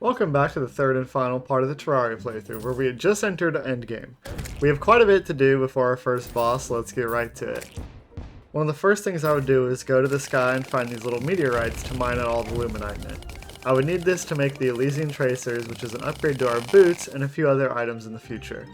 Welcome back to the third and final part of the Terraria playthrough, where we had just entered Endgame. We have quite a bit to do before our first boss, so let's get right to it. One of the first things I would do is go to the sky and find these little meteorites to mine out all the luminite in it. I would need this to make the Elysian Tracers, which is an upgrade to our boots, and a few other items in the future.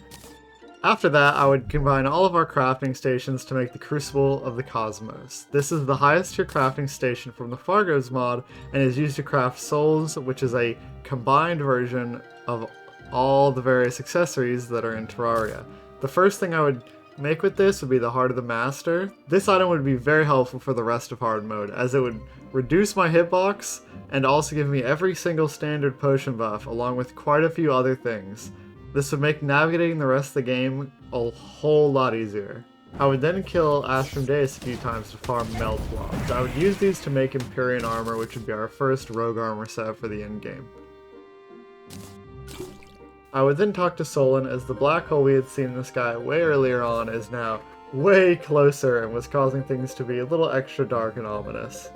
After that, I would combine all of our crafting stations to make the Crucible of the Cosmos. This is the highest tier crafting station from the Fargos mod, and is used to craft souls, which is a combined version of all the various accessories that are in Terraria. The first thing I would make with this would be the Heart of the Master. This item would be very helpful for the rest of hard mode, as it would reduce my hitbox and also give me every single standard potion buff, along with quite a few other things. This would make navigating the rest of the game a whole lot easier. I would then kill Astrodeus a few times to farm melt blobs. I would use these to make Empyrean armor, which would be our first rogue armor set for the endgame. I would then talk to Solon, as the black hole we had seen in the sky way earlier on is now way closer and was causing things to be a little extra dark and ominous.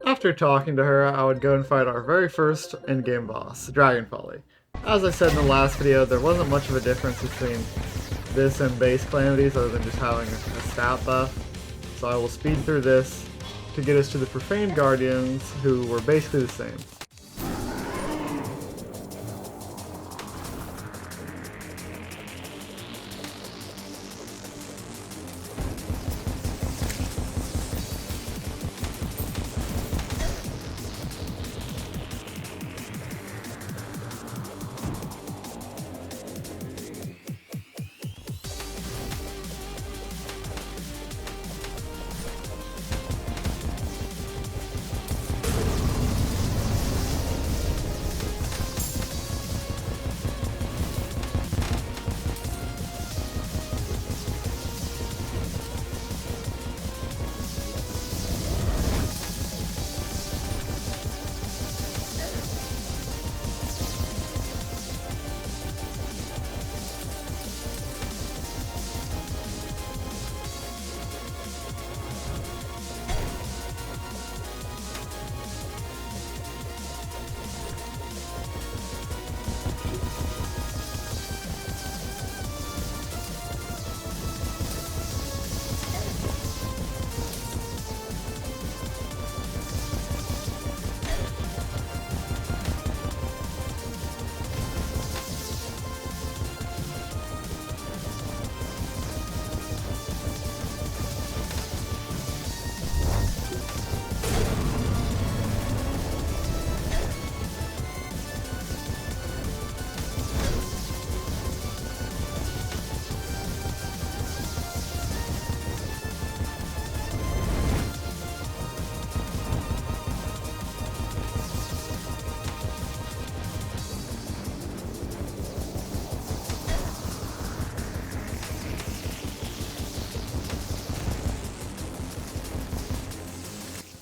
After talking to her, I would go and fight our very first endgame boss, Dragon Folly. As I said in the last video, there wasn't much of a difference between this and base calamities other than just having a stat buff. So I will speed through this to get us to the Profane Guardians, who were basically the same.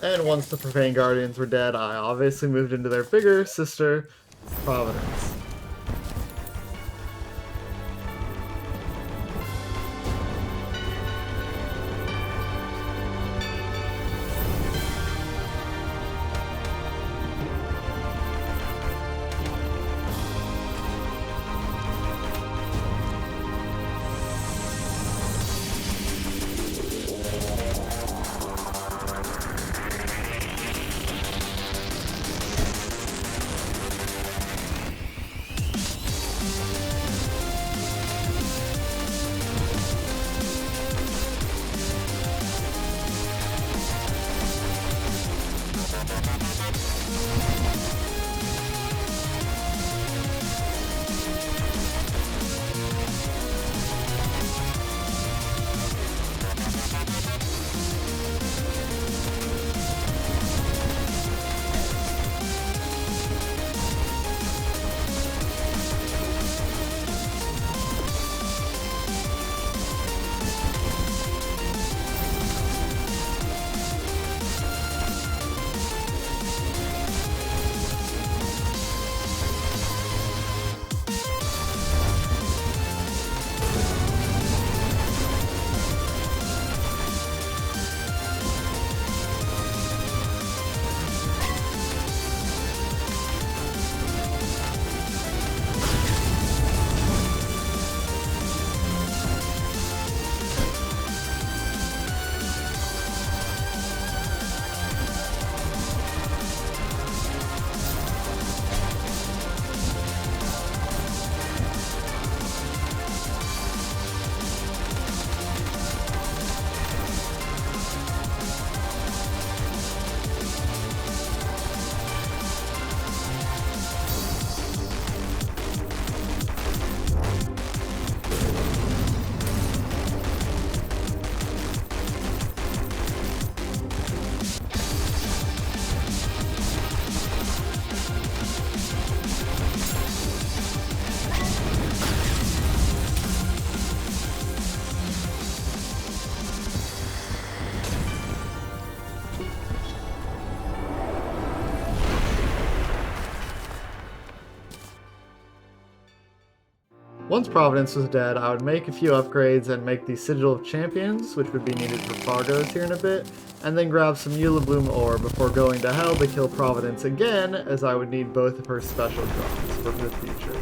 And once the Profane Guardians were dead, I obviously moved into their bigger sister, Providence. Once Providence was dead, I would make a few upgrades and make the Sigil of Champions, which would be needed for Fargos here in a bit, and then grab some Eula Bloom ore before going to hell to kill Providence again, as I would need both of her special drops for the future.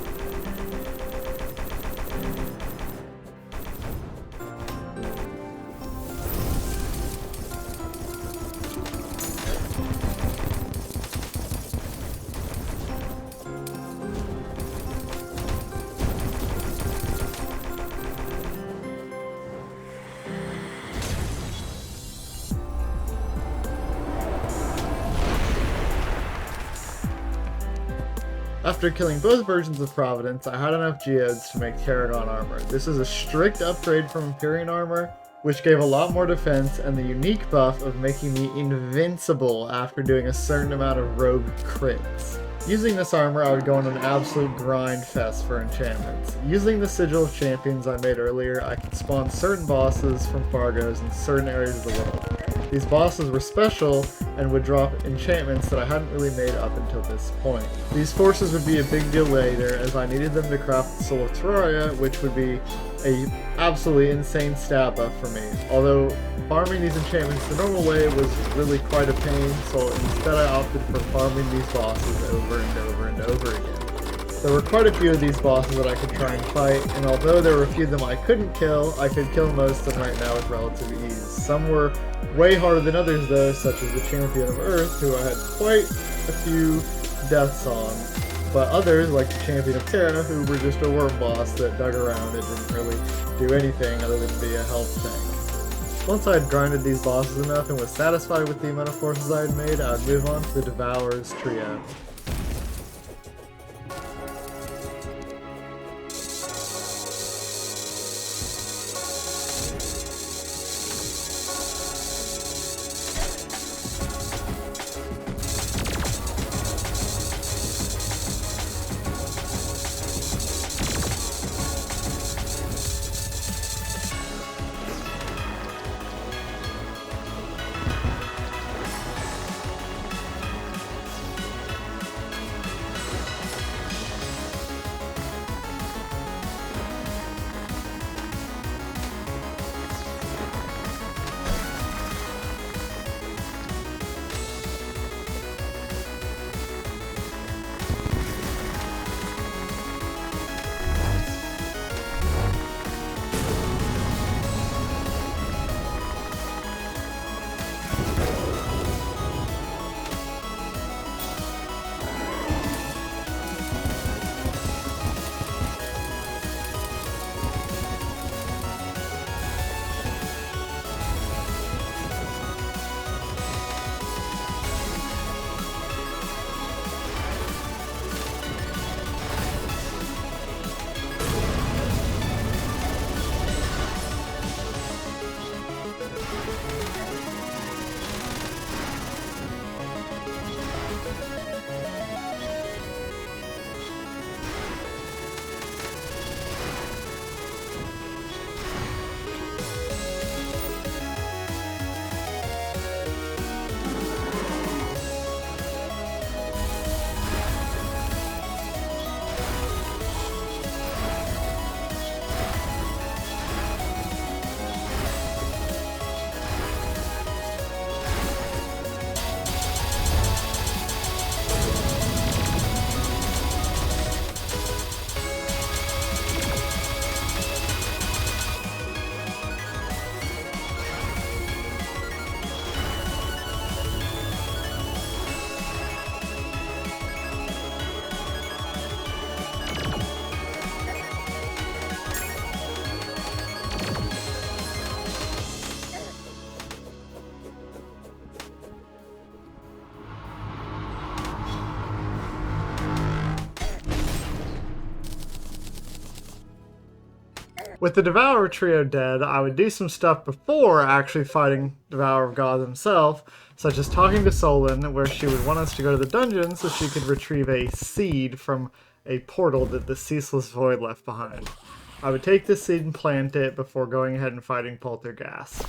After killing both versions of Providence, I had enough geodes to make Tarragon armor. This is a strict upgrade from Empyrean armor, which gave a lot more defense and the unique buff of making me invincible after doing a certain amount of rogue crits. Using this armor, I would go on an absolute grind fest for enchantments. Using the Sigil of Champions I made earlier, I could spawn certain bosses from Fargos in certain areas of the world. These bosses were special and would drop enchantments that I hadn't really made up until this point. These forces would be a big deal later, as I needed them to craft the Soul of Terraria, which would be a absolutely insane stat buff for me. Although farming these enchantments the normal way was really quite a pain, so instead I opted for farming these bosses over and over and over again. There were quite a few of these bosses that I could try and fight, and although there were a few of them I couldn't kill, I could kill most of them right now with relative ease. Some were way harder than others though, such as the Champion of Earth, who I had quite a few deaths on, but others, like the Champion of Terra, who were just a worm boss that dug around and didn't really do anything other than be a health tank. Once I had grinded these bosses enough and was satisfied with the amount of forces I had made, I would move on to the Devourer's trio. With the Devourer trio dead, I would do some stuff before actually fighting Devourer of God himself, such as talking to Solon, where she would want us to go to the dungeon so she could retrieve a seed from a portal that the Ceaseless Void left behind. I would take this seed and plant it before going ahead and fighting Poltergeist.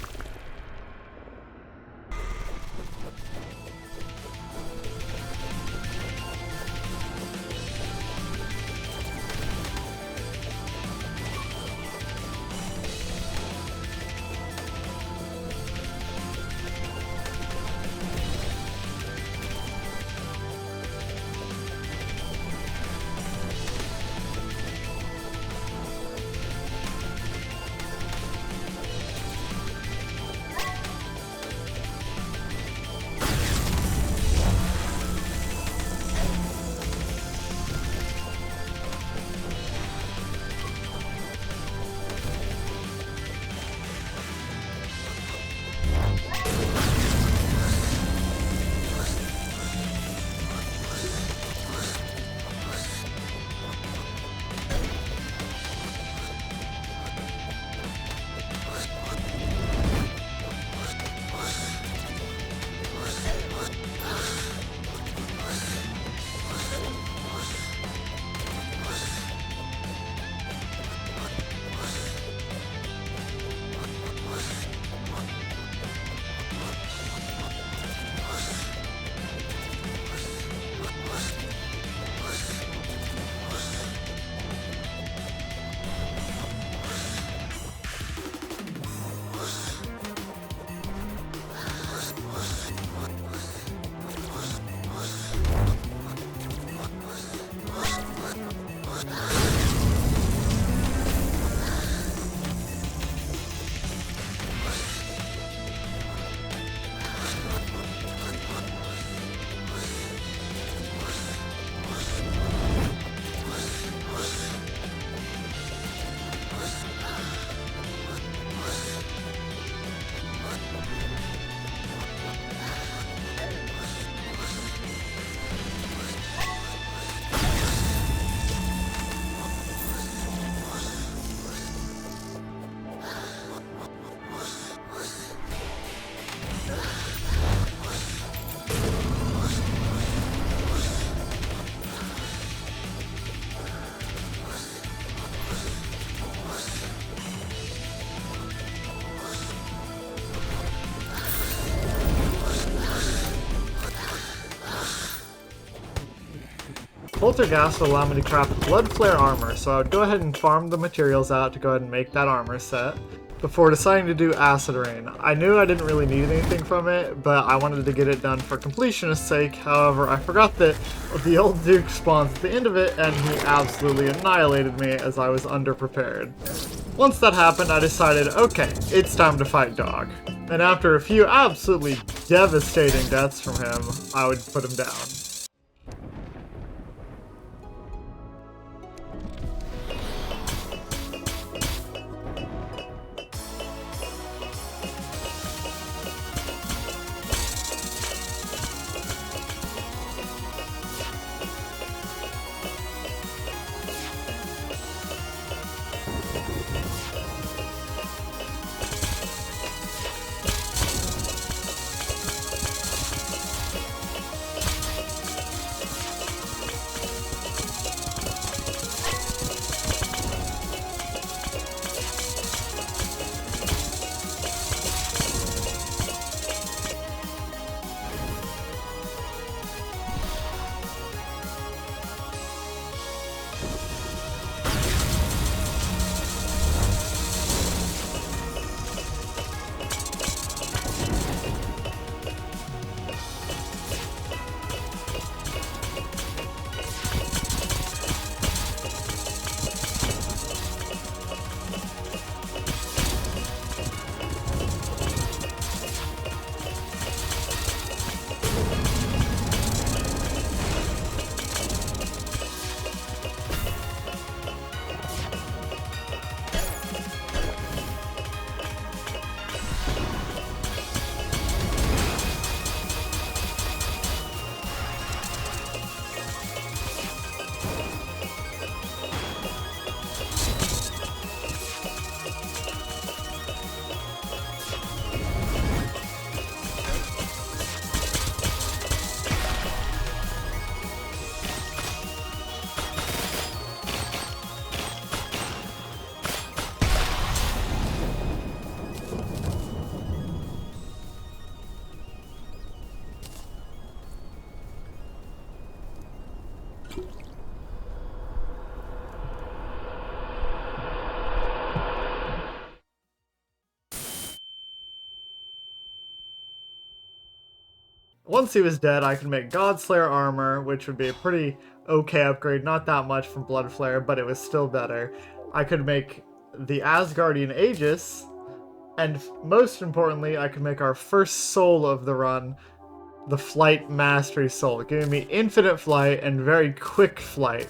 Poltergeist would allow me to craft Blood Flare armor, so I would go ahead and farm the materials out to go ahead and make that armor set before deciding to do Acid Rain. I knew I didn't really need anything from it, but I wanted to get it done for completionist's sake. However, I forgot that the old Duke spawns at the end of it, and he absolutely annihilated me as I was underprepared. Once that happened, I decided, okay, it's time to fight Dog. And after a few absolutely devastating deaths from him, I would put him down. Once he was dead, I could make Godslayer armor, which would be a pretty okay upgrade. Not that much from Blood Flare, but it was still better. I could make the Asgardian Aegis, and most importantly, I could make our first soul of the run, the Flight Mastery Soul, giving me infinite flight and very quick flight.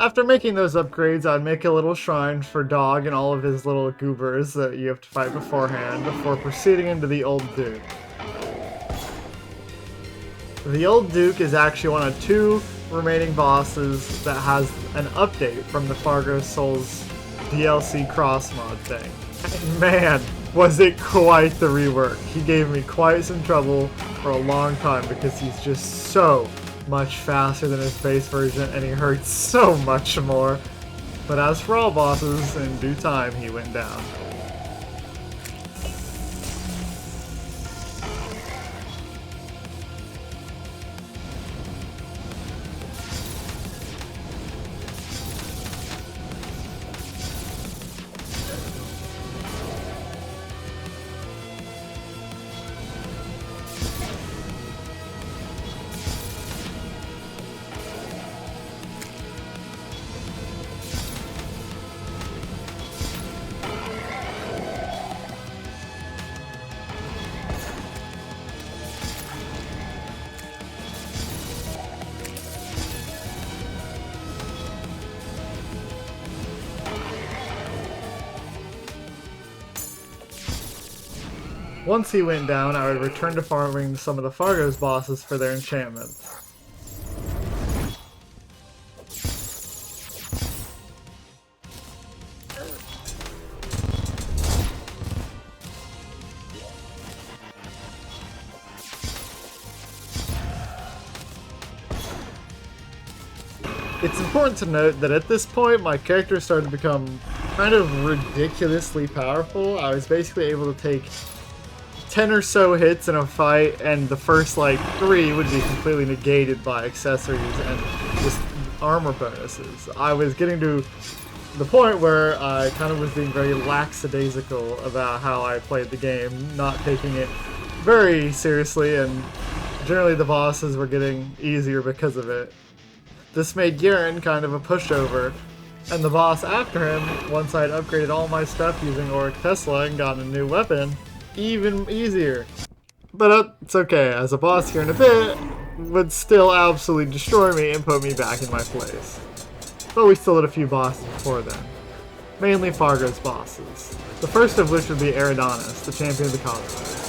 After making those upgrades, I'd make a little shrine for Dog and all of his little goobers that you have to fight beforehand before proceeding into the Old Duke. The Old Duke is actually one of two remaining bosses that has an update from the Fargos Souls DLC cross-mod thing. And man, was it quite the rework. He gave me quite some trouble for a long time because he's just so much faster than his base version, and he hurts so much more. But as for all bosses, in due time he went down. Once he went down, I would return to farming some of the Fargos bosses for their enchantments. It's important to note that at this point, my character started to become kind of ridiculously powerful. I was basically able to take 10 or so hits in a fight, and the first like 3 would be completely negated by accessories and just armor bonuses. I was getting to the point where I kind of was being very lackadaisical about how I played the game, not taking it very seriously, and generally the bosses were getting easier because of it. This made Garen kind of a pushover, and the boss after him, once I'd upgraded all my stuff using Auric Tesla and gotten a new weapon, even easier. But it's okay, as a boss here in a bit would still absolutely destroy me and put me back in my place. But we still had a few bosses before then. Mainly Fargo's bosses. The first of which would be Eridanos, the champion of the cosmos.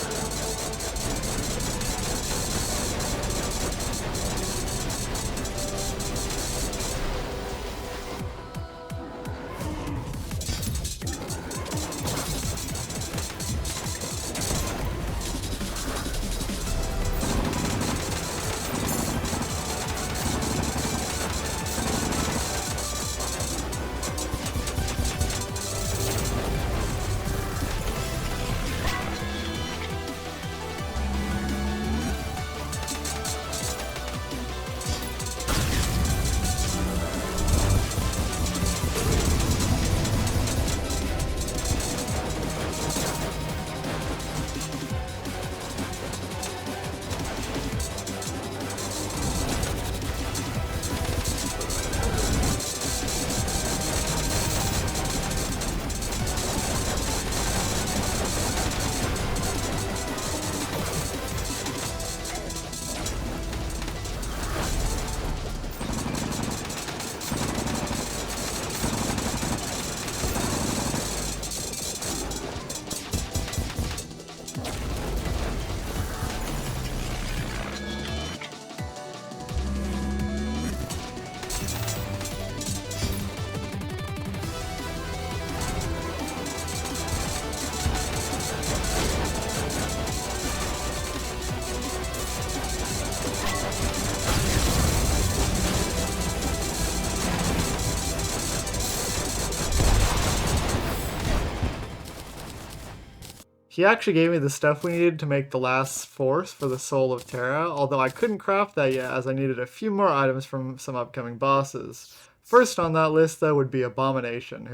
He actually gave me the stuff we needed to make the last force for the Soul of Terra, although I couldn't craft that yet as I needed a few more items from some upcoming bosses. First on that list, though, would be Abomination,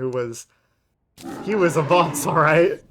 he was a boss, alright?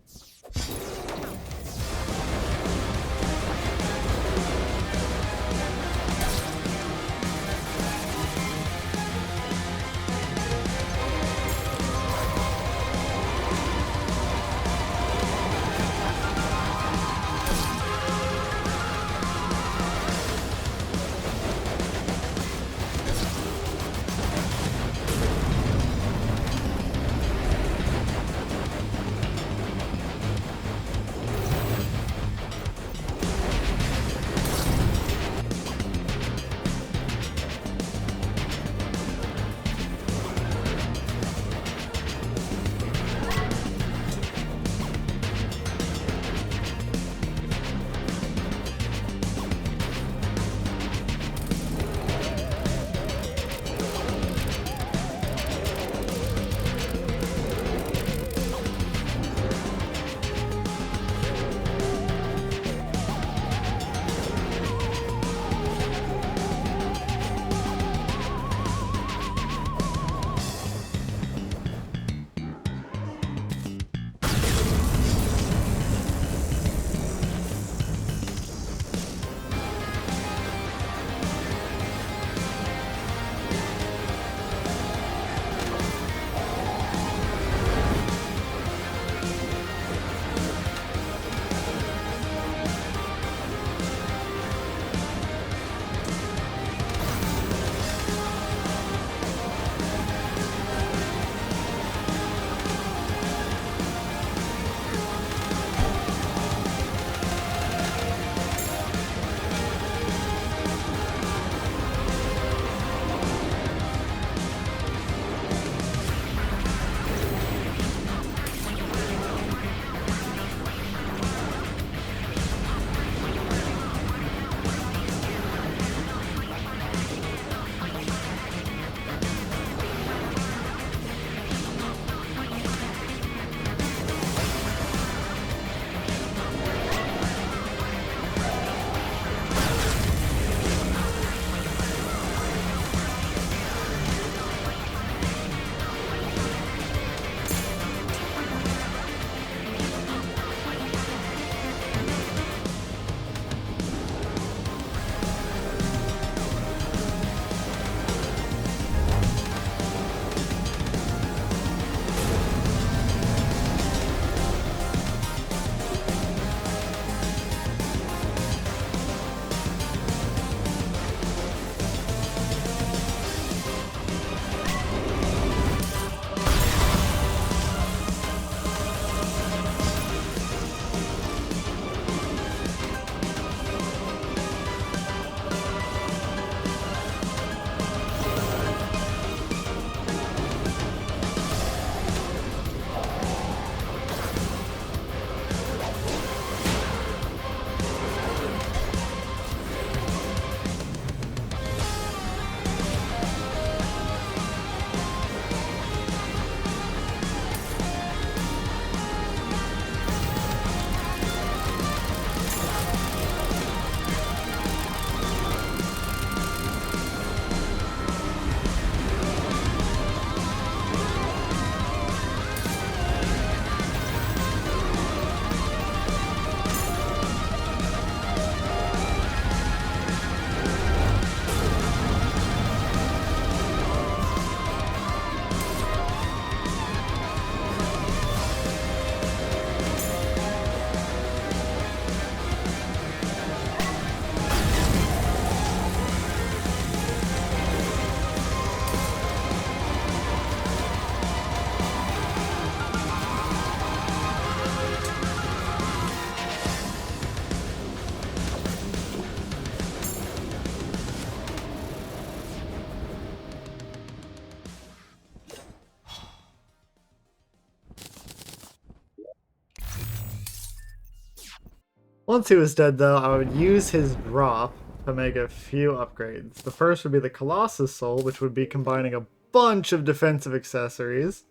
Once he was dead, though, I would use his drop to make a few upgrades. The first would be the Colossus Soul, which would be combining a bunch of defensive accessories.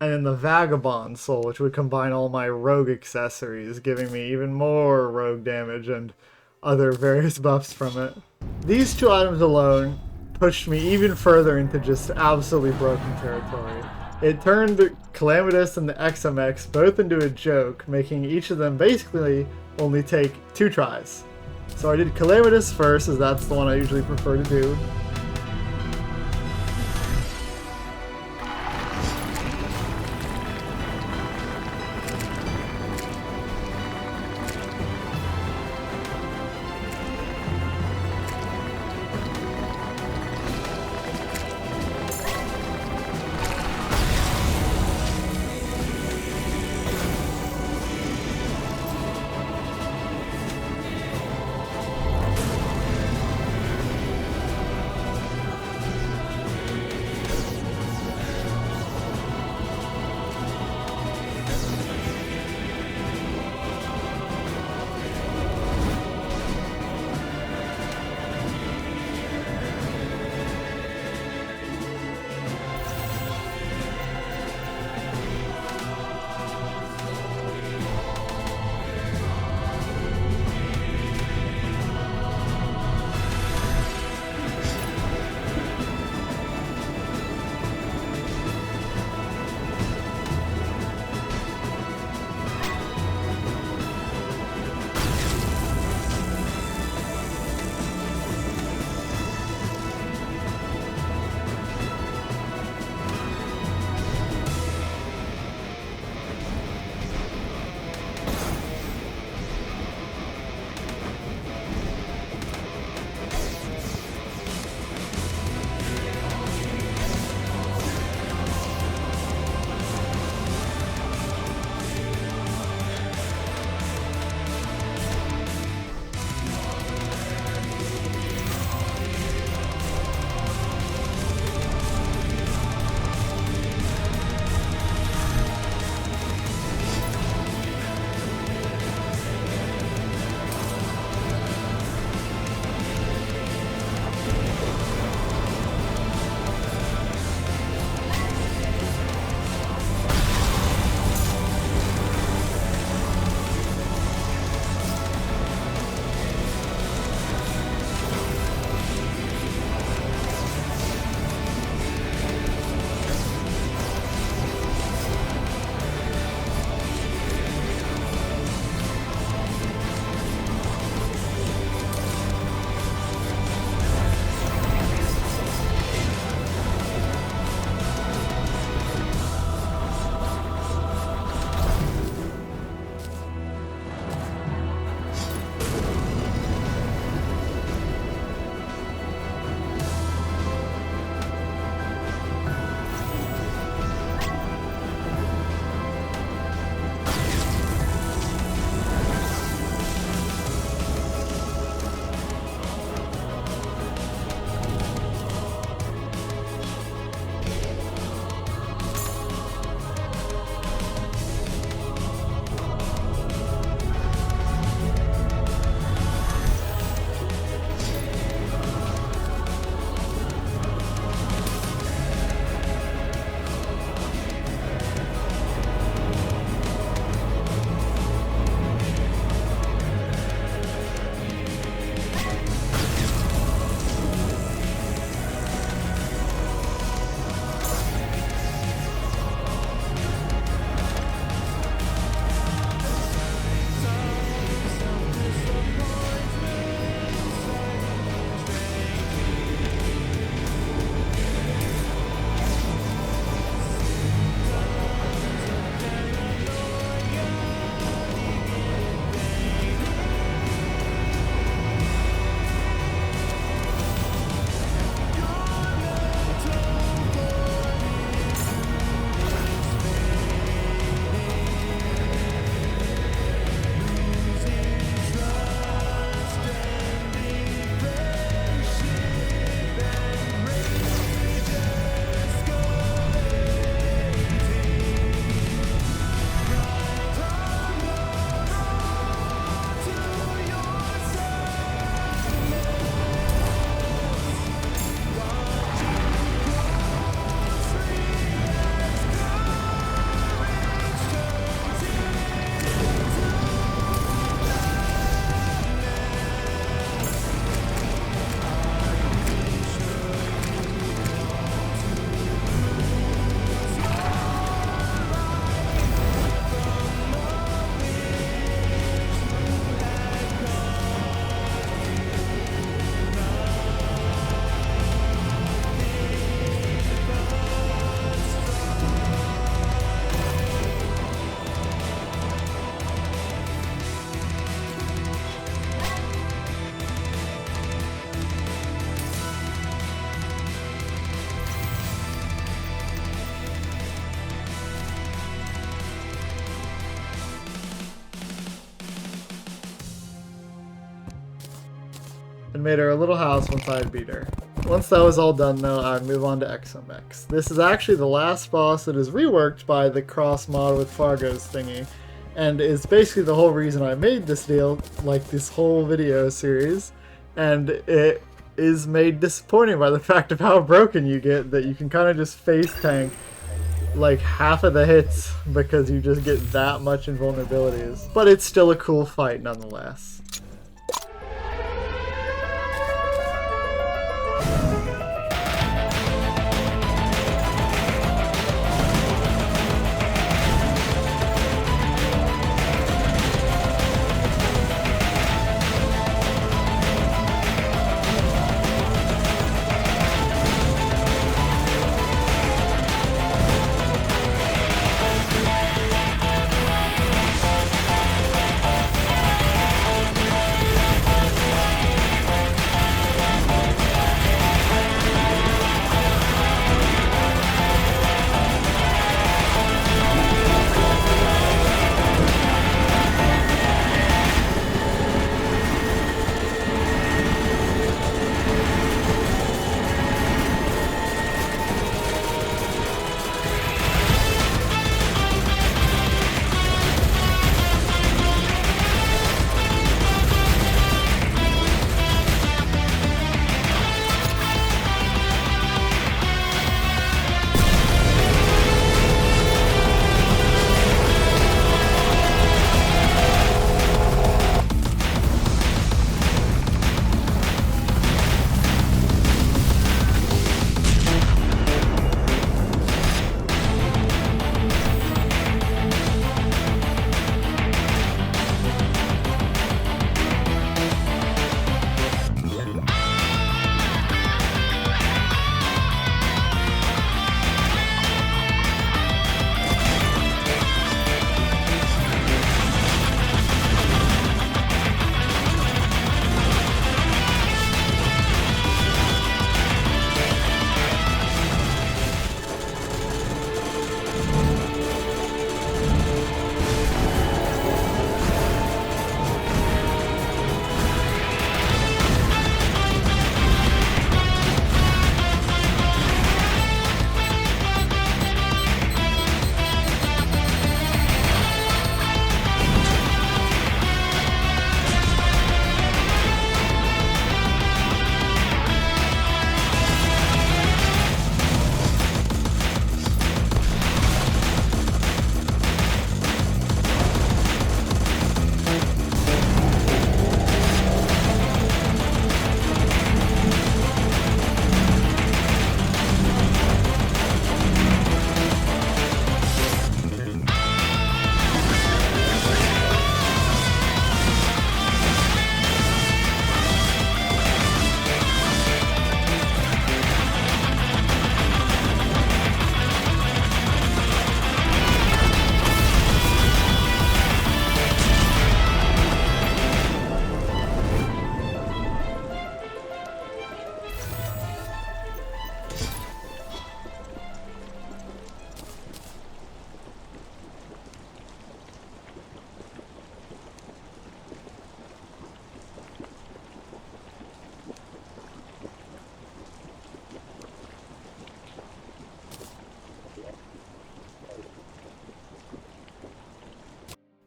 And then the Vagabond Soul, which would combine all my rogue accessories, giving me even more rogue damage and other various buffs from it. These two items alone pushed me even further into just absolutely broken territory. It turned Calamitous and the XMX both into a joke, making each of them basically only take 2 tries. So I did Calamitous first, as that's the one I usually prefer to do. made her a little house once I had beat her. Once that was all done though, I would move on to Exomex. This is actually the last boss that is reworked by the cross mod with fargos thingy, and is basically the whole reason I made this deal, like this whole video series, and it is made disappointing by the fact of how broken you get, that you can kind of just face tank like half of the hits because you just get that much invulnerabilities. But it's still a cool fight nonetheless.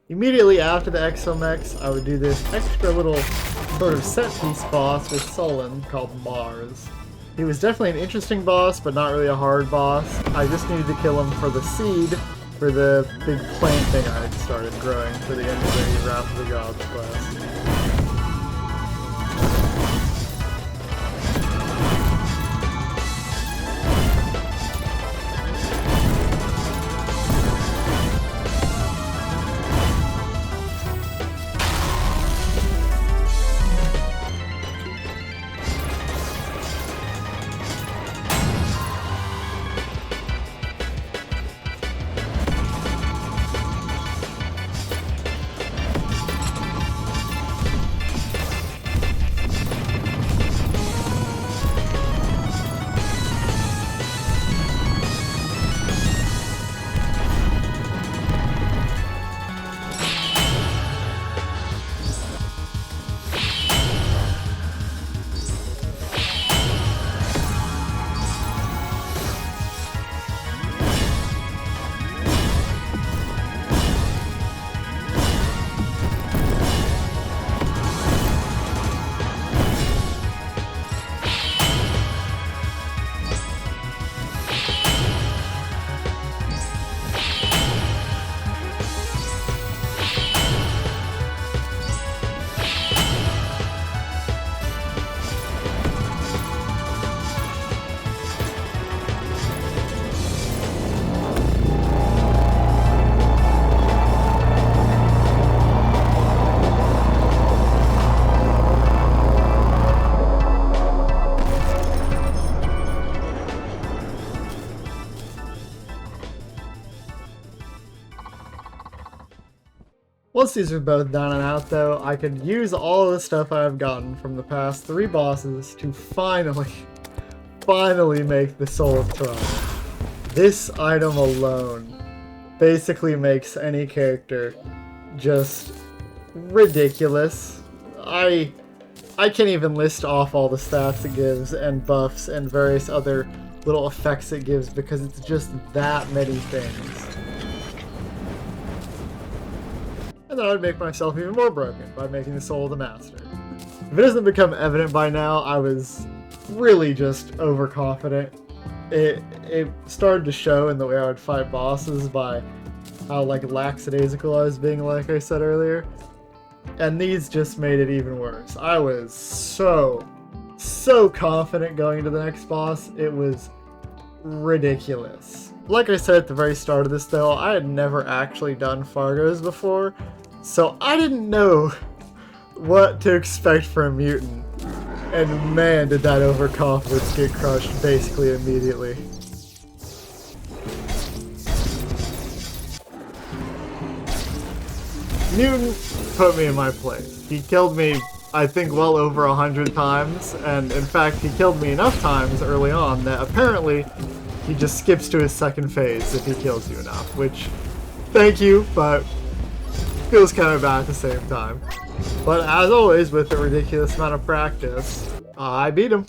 Immediately after the Exomex, I would do this extra little sort of set-piece boss with Sullen called Mars. He was definitely an interesting boss, but not really a hard boss. I just needed to kill him for the seed, for the big plant thing I had started growing for the end of the Wrath of the Gods class. Once these are both done and out though, I could use all of the stuff I've gotten from the past 3 bosses to finally make the Soul of Triumph. This item alone basically makes any character just ridiculous. I can't even list off all the stats it gives and buffs and various other little effects it gives because it's just that many things. And then I would make myself even more broken by making the Soul of the Master. If it doesn't become evident by now, I was really just overconfident. It started to show in the way I would fight bosses by how like lackadaisical I was being, like I said earlier. And these just made it even worse. I was so confident going into the next boss. It was ridiculous. Like I said at the very start of this though, I had never actually done fargos before, so I didn't know what to expect from a mutant. And man, did that overconfidence get crushed basically immediately. Mutant put me in my place. He killed me, I think, well over 100 times, and in fact he killed me enough times early on that apparently he just skips to his second phase if he kills you enough, which, thank you, but feels kind of bad at the same time. But as always, with a ridiculous amount of practice, I beat him.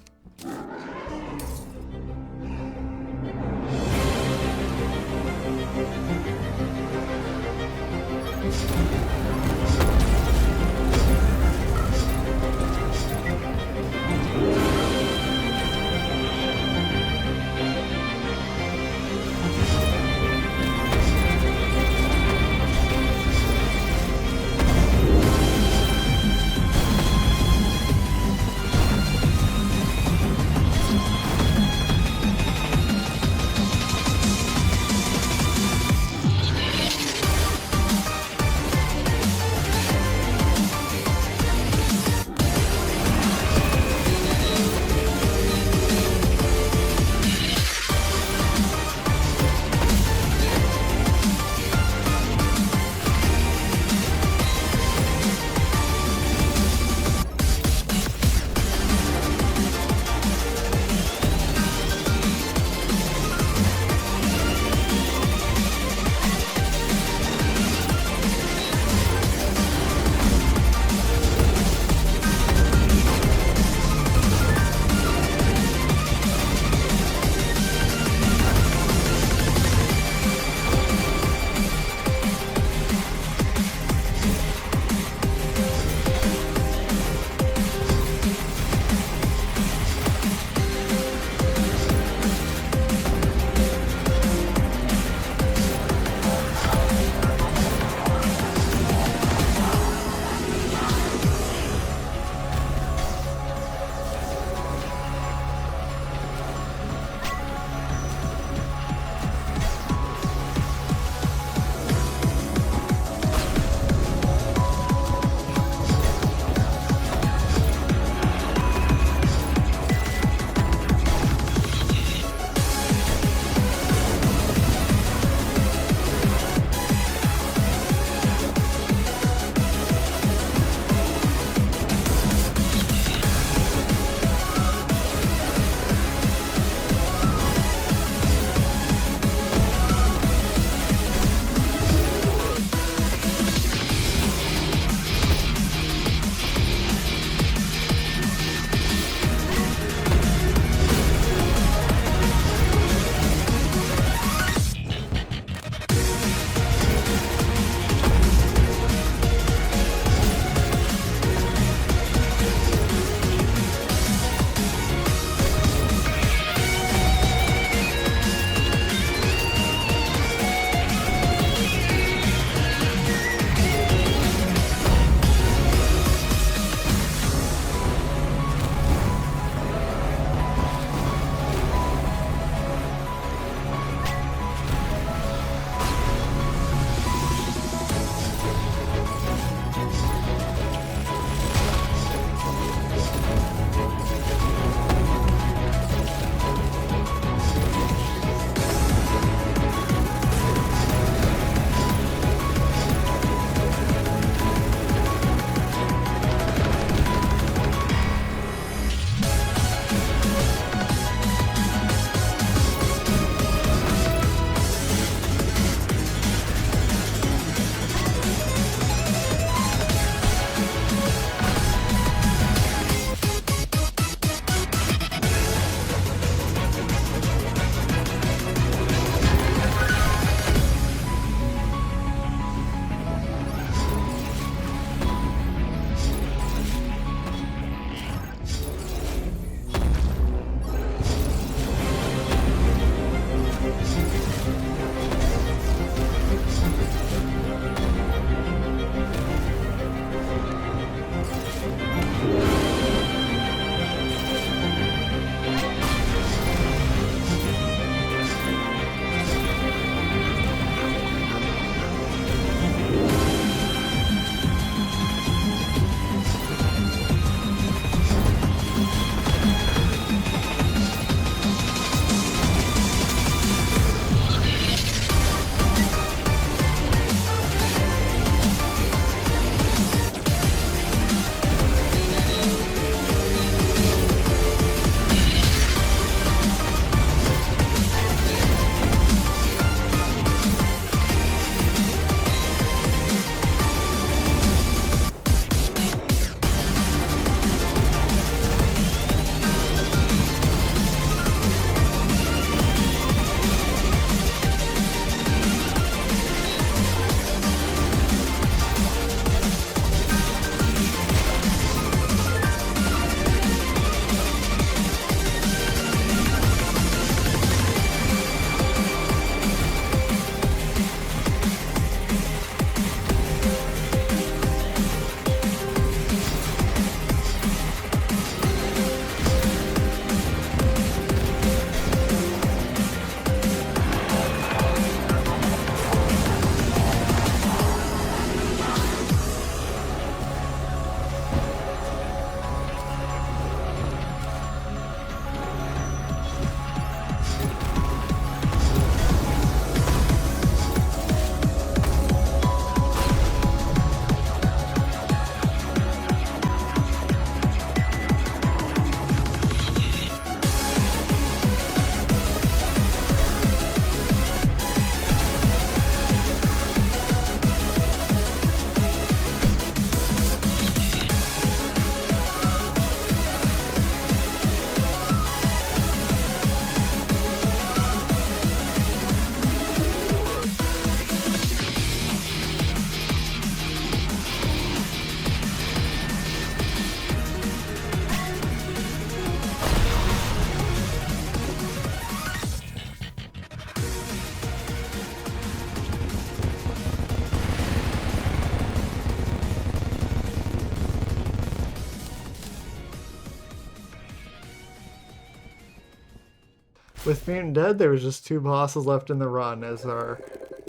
With Mutant dead, there was just 2 bosses left in the run as our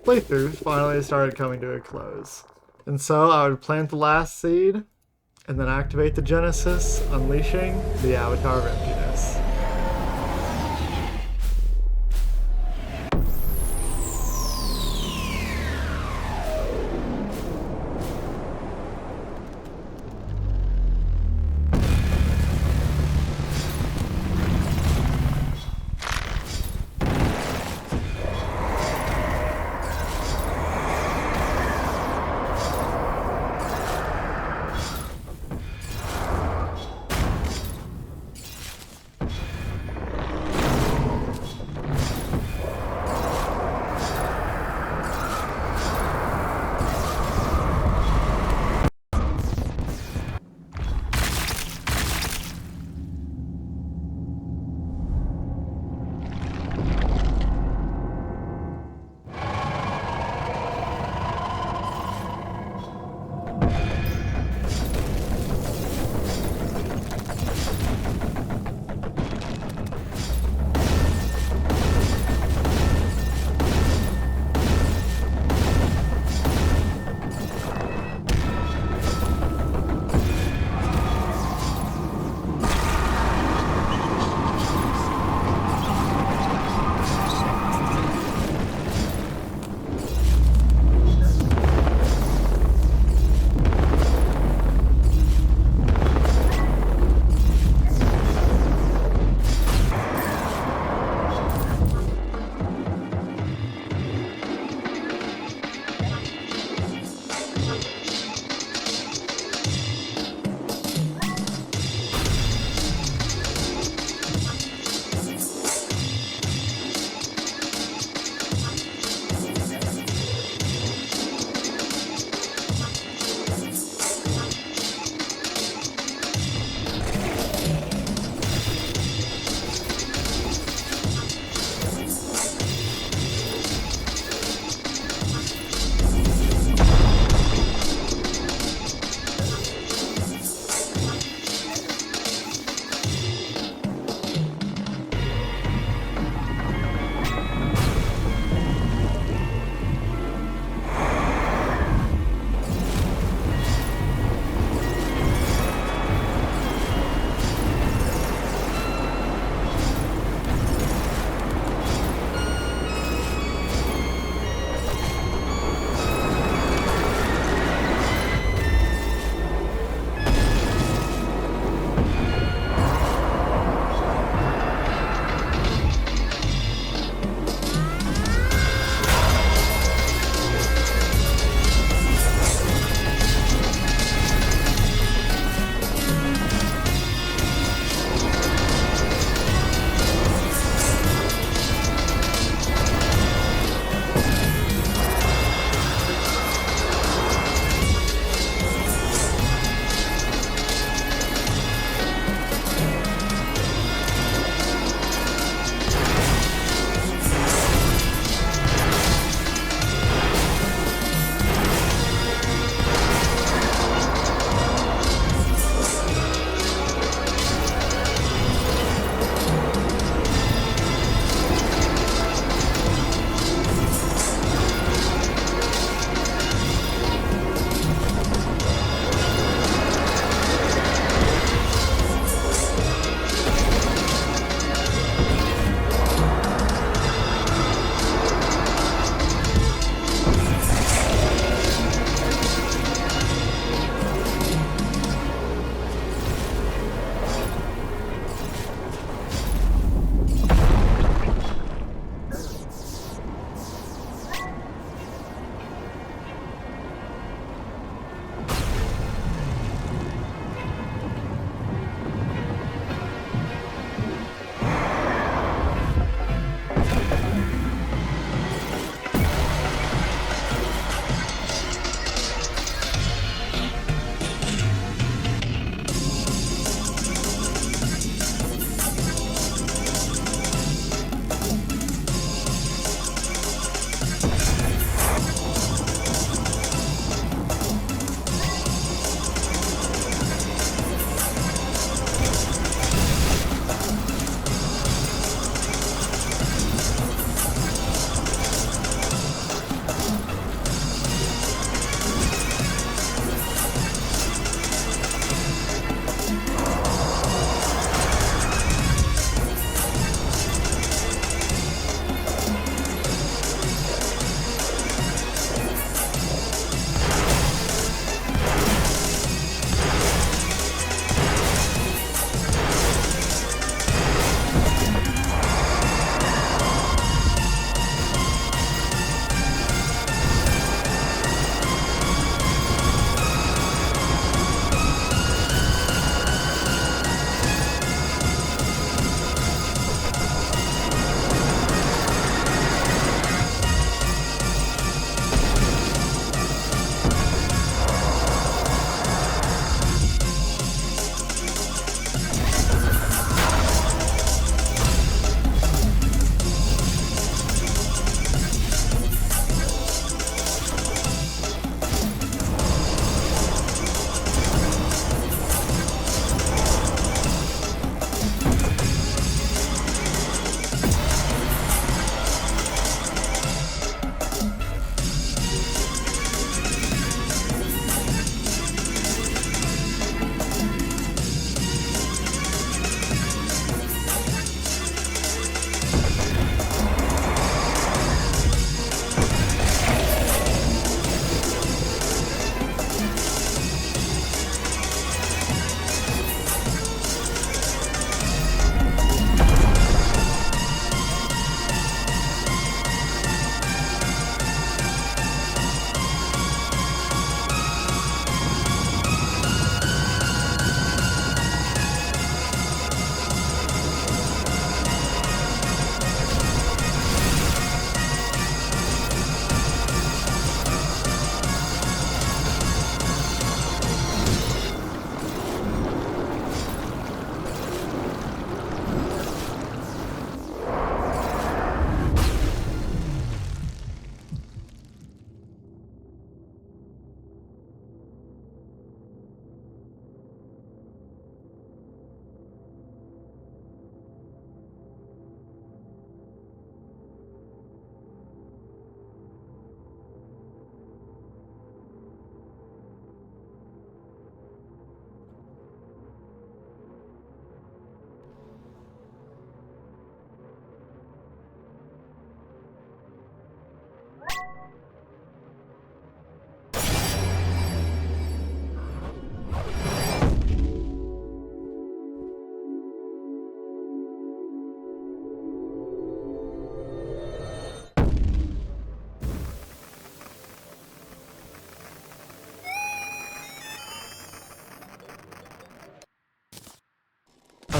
playthrough finally started coming to a close. And so I would plant the last seed, and then activate the Genesis, unleashing the Avatar of Emptiness.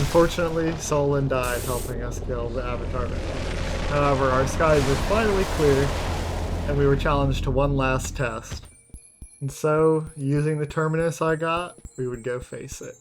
Unfortunately, Solon died helping us kill the Avatar. However, our skies were finally clear, and we were challenged to one last test. And so, using the Terminus I got, we would go face it.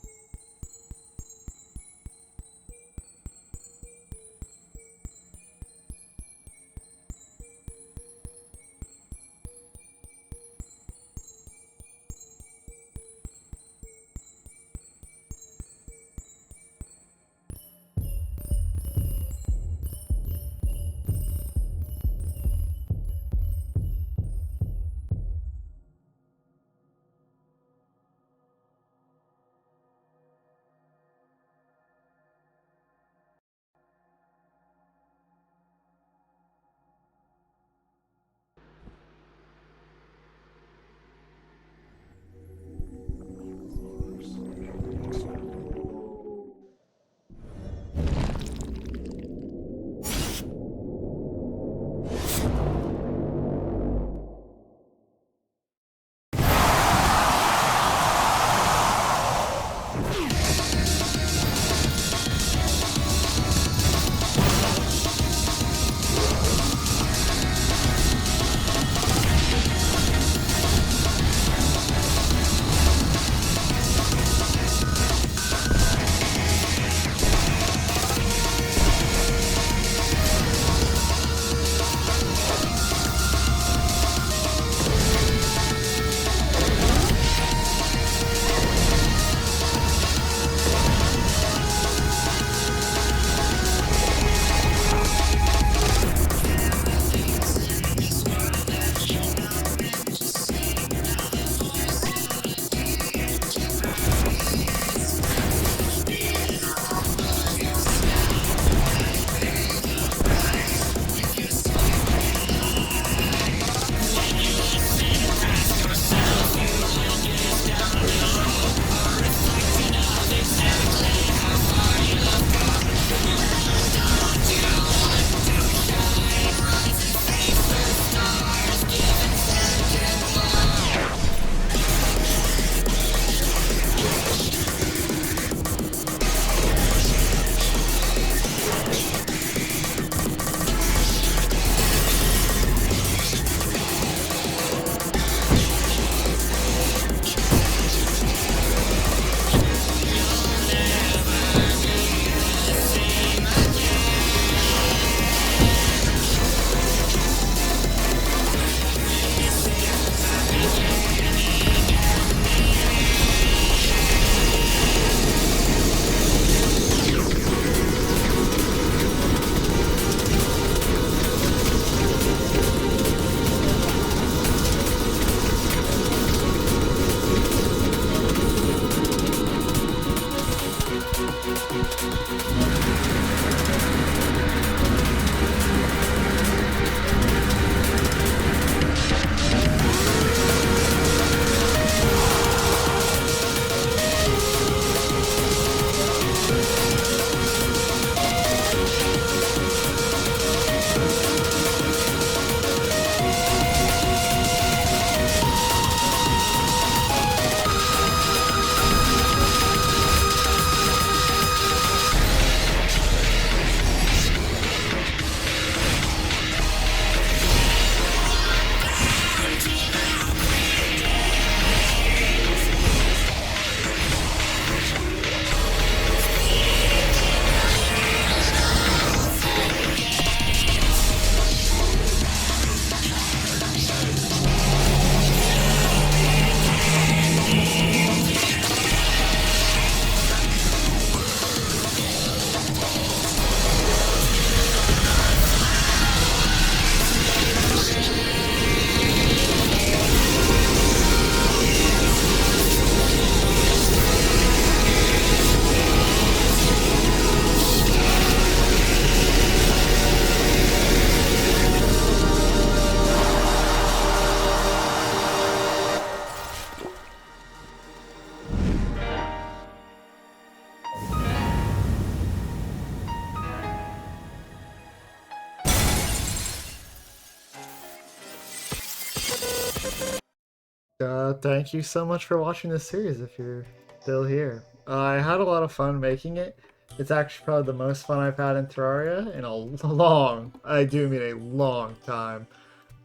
Thank you so much for watching this series if you're still here. I had a lot of fun making it. It's actually probably the most fun I've had in Terraria in a I do mean a long time.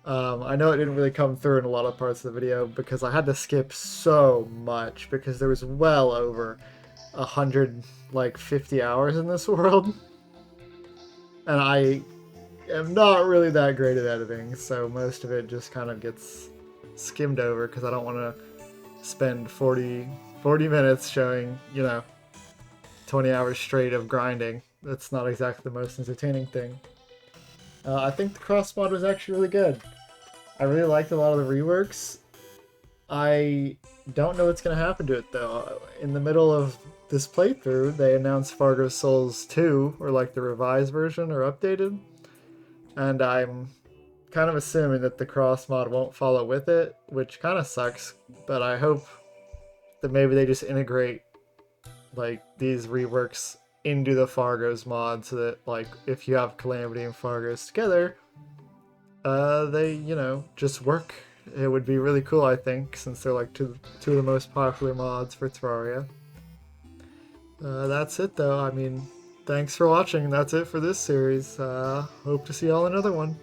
I know it didn't really come through in a lot of parts of the video because I had to skip so much because there was well over 150 hours in this world. And I am not really that great at editing, so most of it just kind of gets skimmed over because I don't want to spend 40 minutes showing, 20 hours straight of grinding. That's not exactly the most entertaining thing. I think the cross mod was actually really good. I really liked a lot of the reworks. I don't know what's going to happen to it though. In the middle of this playthrough, they announced Fargo Souls 2, or like the revised version or updated. And I'm kind of assuming that the cross mod won't follow with it, which kind of sucks. But I hope that maybe they just integrate like these reworks into the Fargos mod so that like if you have Calamity and Fargos together, they, just work. It would be really cool, I think, since they're like two of the most popular mods for Terraria. That's it though. I mean, thanks for watching. That's it for this series. Hope to see y'all in another one.